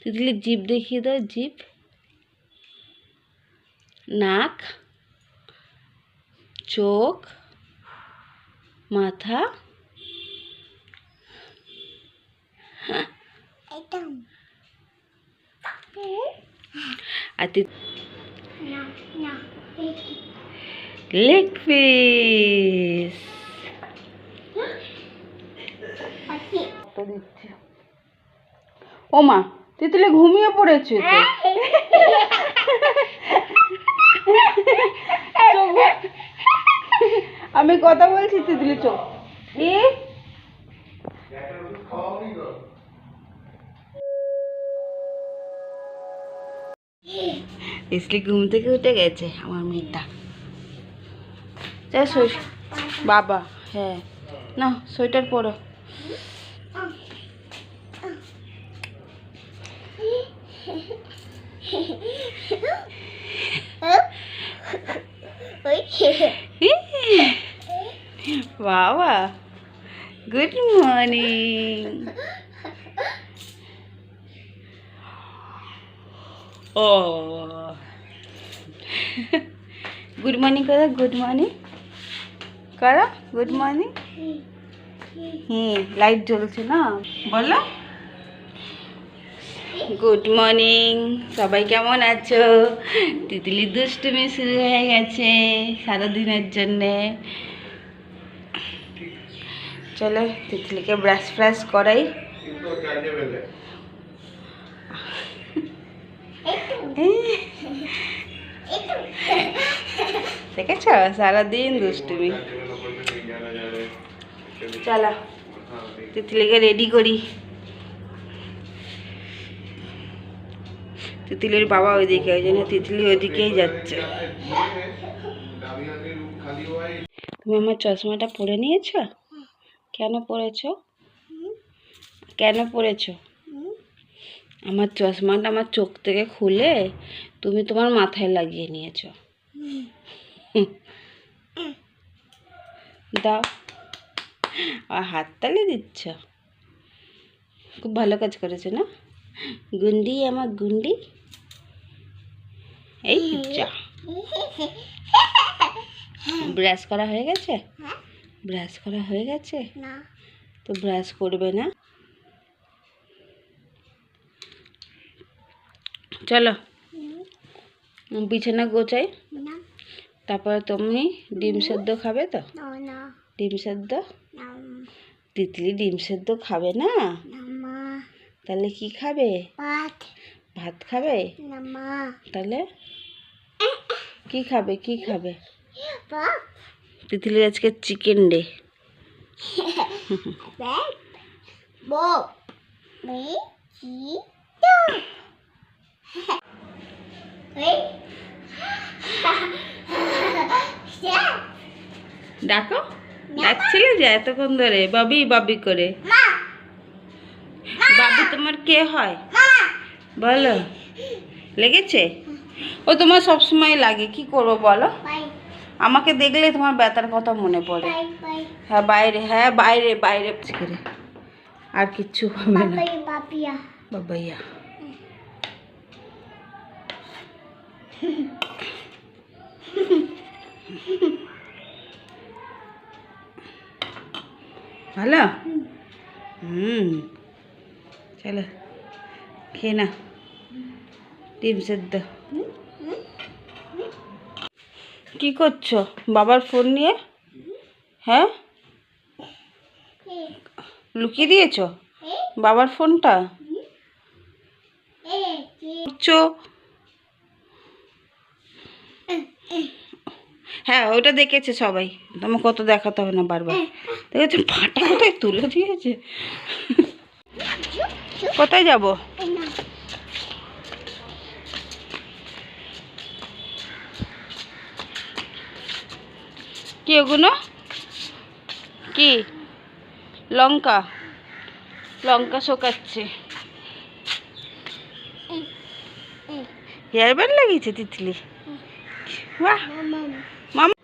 তিতলি জিভ দেখিয়ে দাও, জিভ, নাক, চোখ, মাথা, আর লেগ পিস দিচ্ছে। ও মা, তিতলি ঘুমিয়ে পড়েছে তো। আমি কথা বলছি, তিতলি চোখ তিতলি ঘুম থেকে উঠে গেছে আমার মেয়েটা। বাবা, হ্যাঁ না, সোয়েটার পরো। বাবা, গুড মর্নিং। ও গুড মর্নিং করো, গুড মর্নিং করো, গুড মর্নিং। লাইট জ্বলছে না, বলো গুড মর্নিং। সবাই কেমন আছো? তিতলি দুষ্টুমি শুরু হয়ে গেছে সারাদিনের জন্যে। চলো তিতলিকে ব্রাশ ফ্রাশ করাই। দেখেছ সারাদিন দুষ্টুমি। চলো তিতলিকে রেডি করি। তিতলির বাবা ওইদিকে, ওই জন্য তিতলি ওইদিকেই যাচ্ছে। তুমি আমার চশমাটা পরে নিয়েছো? কেন পরেছো? কেন পরেছো? আমার চশমাটা আমার চোখ থেকে খুলে তুমি তোমার মাথায় লাগিয়ে নিয়েছো। দাও, আর হাততালি দিচ্ছ। খুব ভালো কাজ করেছো না গুন্ডি, আমার গুন্ডি। এই যা, ব্রাশ করা হয়ে গেছে? ব্রাশ করা হয়ে গেছে? তো ব্রাশ করবে না? চলো বিছানা গোছাই। তারপরে তুমি ডিম সেদ্ধ খাবে তো? ডিম সেদ্ধ? তিতলি ডিম সেদ্ধ খাবে না? তাহলে কি খাবে? ভাত খাবে? তাহলে কি খাবে? কি খাবে? তিতলির আজকে চিকেন ডে। ডাকো, ডাকছিলে যে এতক্ষণ ধরে বাবি বাবি করে। বাবি তোমার কে হয় বলো? লেগেছে? ও তোমার সবসময় লাগে, কি করবো বলো? আমাকে দেখলে তোমার ব্যথার কথা মনে পড়ে। হ্যাঁ বাইরে, হ্যাঁ বাইরে বাইরে করে, আর কিচ্ছু হবে না। বাবাইয়া ভালো? চলো খেয়ে না ডিম সেদ্ধ। কি করছো বাবার ফোন নিয়ে? হ্যাঁ লুকিয়ে দিয়েছো বাবার ফোনটা? হ্যাঁ ওটা দেখেছে সবাই, তোমার কত দেখাতে হবে না বারবার। দেখেছো ফাটা কোথায় তুলে দিয়েছে। কোথায় যাব? কি ওগুলো? কি লঙ্কা? লঙ্কা শোকাচ্ছে। হেয়ার ব্যান্ড লাগিয়েছে তিতলি। বাহ মামা,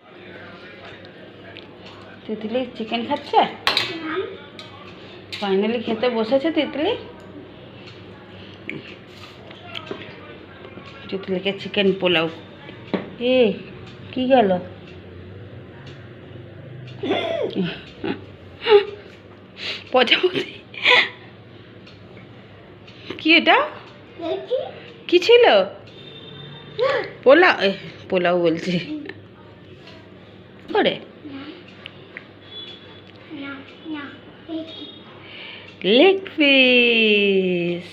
তিতলি চিকেন খাচ্ছে। ফাইনালি খেতে বসেছে তিতলি। তিতলিকে চিকেন পোলাও। এ কি গেল? প্রজাপতি কি এটা? কি ছিল? পোলাও? পোলাও বলছি করে। Leg piece.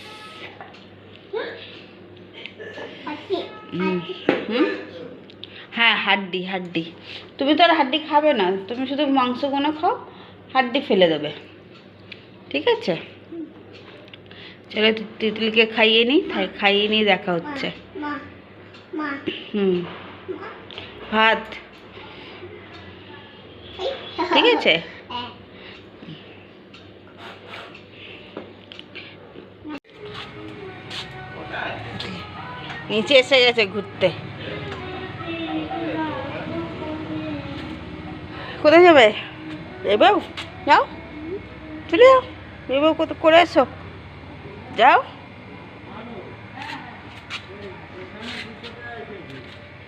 হ্যাঁ হাড্ডি হাড্ডি। তুমি তো আর হাড্ডি খাবে না, তুমি শুধু মাংসগুলো খাও, হাড্ডি ফেলে দেবে, ঠিক আছে? চলো তিতলিকে খাইয়ে নিই, খাইয়ে নিয়ে দেখা হচ্ছে। ভাত ঠিক আছে। নিচে এসে গেছে ঘুরতে। কোথায় যাবে? এবার যাও, চলে যাও, এবার কত করে এসো, যাও।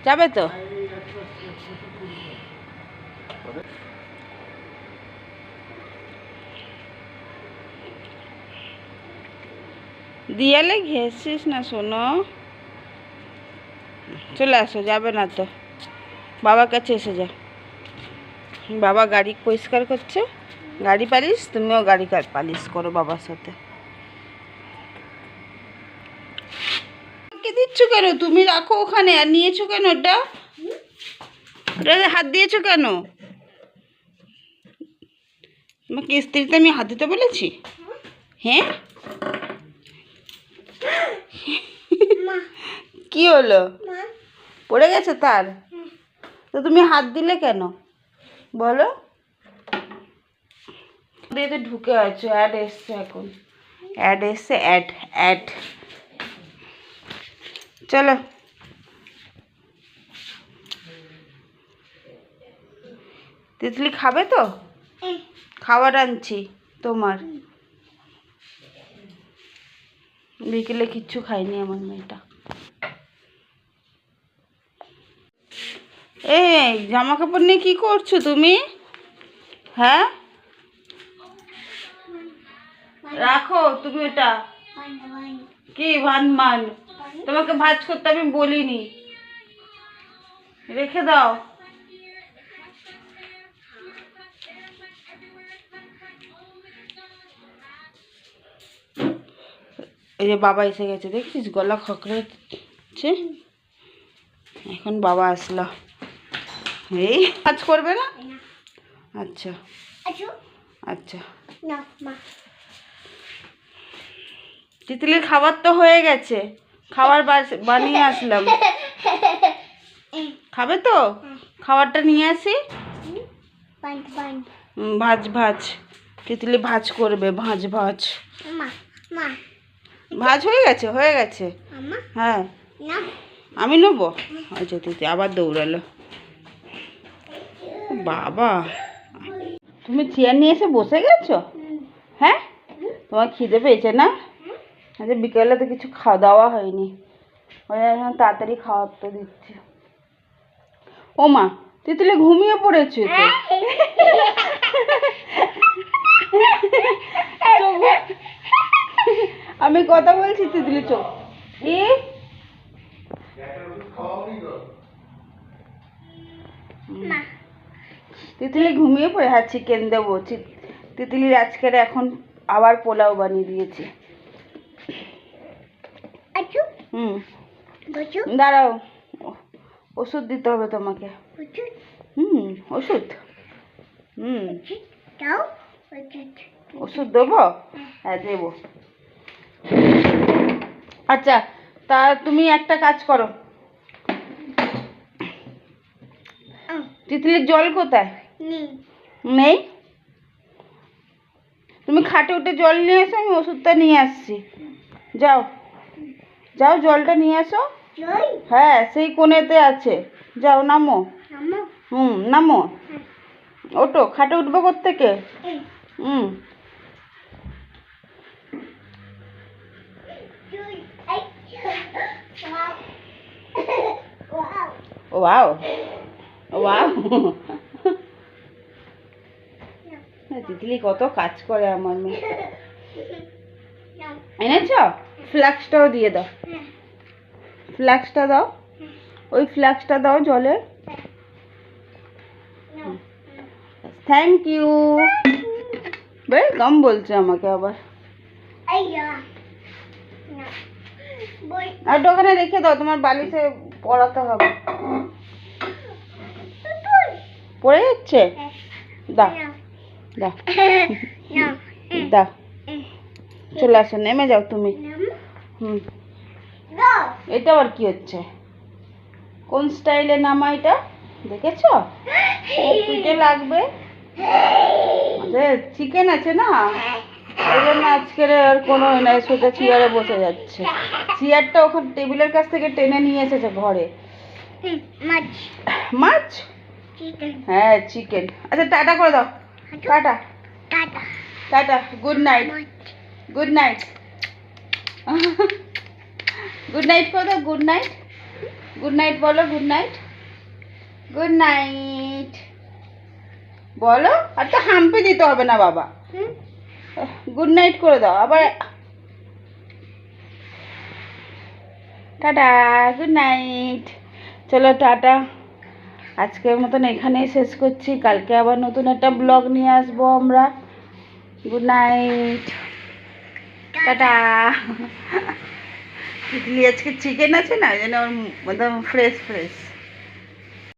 যাবে তো? দিয়ালে ঘেঁষিস না শোনো, চলে আসো, যাবে না তো বাবার কাছে এসে যা। বাবা গাড়ি পরিষ্কার করছে, গাড়ি পালিশ, তুমিও গাড়ি পালিশ করো বাবার সাথে। দিচ্ছ কেন তুমি? রাখো ওখানে। আর নিয়েছো কেন ওটা? ওটাতে হাত দিয়েছো কেন? তোমাকে স্ত্রীতে আমি হাত দিতে বলেছি? হ্যাঁ কি হলো? পড়ে গেছে তার? তো তুমি হাত দিলে কেন বলো? এতে ঢুকে আছো, অ্যাড এসছে, এখন অ্যাড এসছে, অ্যাড অ্যাড। চলো তিতলি খাবে তো? খাবার আনছি তোমার। বিকেলে কিচ্ছু খাইনি আমার মেয়েটা। এই জামা কাপড় নিয়ে কি করছো তুমি? হ্যাঁ রাখো তুমি ওটা। কি ভান মান? তোমাকে ভাঁজ করতে আমি বলিনি, রেখে দাও। এই যে বাবা এসে গেছে, দেখছিস গলা খকড়েছে। এখন বাবা আসলো। এই কাজ করবে না? আচ্ছা আচ্ছা। তিতলির খাবার তো হয়ে গেছে, খাবার বানিয়ে আসলাম। খাবে তো? খাবারটা নিয়ে আসি। ভাজ ভাজ, তিতলি ভাজ করবে, ভাজ ভাজ। ভাজ হয়ে গেছে, হয়ে গেছে। হ্যাঁ আমি নেবো। আচ্ছা তিতলি আবার দৌড়ালো। বাবা তুমি চেয়ার নিয়ে এসে বসে গেছো? হ্যাঁ তোমার খিদে পেয়েছে না? আচ্ছা বিকেলে তো কিছু খাওয়া দাওয়া হয়নি, ওই এখন তাড়াতাড়ি খাওয়ার তো দিচ্ছি। ও মা তিতলি ঘুমিয়ে পড়েছে তো। আমি কথা বলছি, তিতলি চোখ তিতলি ঘুমিয়ে পড়ে। হ্যাঁ চিকেন দেবো। তিতলির আজকের এখন আবার পোলাও বানিয়ে দিয়েছি। দাঁড়াও, ওষুধ দিতে হবে তোমাকে। ওষুধ ওষুধ দেবো? হ্যাঁ দেবো। আচ্ছা তা তুমি একটা কাজ করো, তিতলির জল কোথায়? নেই? তুমি খাটে উঠে জল নিয়ে এসো, আমি ওষুধটা নিয়ে আসছি। যাও যাও জলটা নিয়ে আসো। হ্যাঁ সেই কোণেতে আছে, যাও নামো। নামো, ওঠো। খাটে উঠবো কোত্থেকে? ওয়াও ওয়াও তিতলি কত কাজ করে আমার মেয়ে। এনেছ? ফ্লাক্সটাও দিয়ে দাও, ফ্লাক্সটা দাও, ওই ফ্লাক্সটা দাও জলের। Thank you. বেশ কম বলছে আমাকে আবার। আর ওখানে রেখে দাও, তোমার বালিশে পড়াতে হবে। পড়ে যাচ্ছে? দাও দাও দাও, চলে আসো, নেমে যাও তুমি। এটা আবার কি হচ্ছে? কোন স্টাইলে নামা এটা দেখেছ? পিঠে লাগবে। চিকেন আছে না, ওই জন্য আজকের আর কোনো নাই, সোজা চেয়ারে বসে যাচ্ছে। চেয়ারটা ওখানে টেবিলের কাছ থেকে টেনে নিয়ে এসেছে ঘরে। মাছ? হ্যাঁ চিকেন। আচ্ছা টাটা করে দাও, tata tata, good night, good night, good night করে দাও, গুড নাইট, গুড নাইট বলো, গুড নাইট, গুড নাইট বলো। আর তো হাম্পি দিতে হবে না বাবা, গুড নাইট করে দাও আবার। Tata, good night. চলো টাটা, আজকের মতন এখানেই শেষ করছি। কালকে আবার নতুন একটা ব্লগ নিয়ে আসবো আমরা। Good night, tata. তিতলি আজকে চিকেন আছে না, যেন ওর একদম ফ্রেশ ফ্রেশ।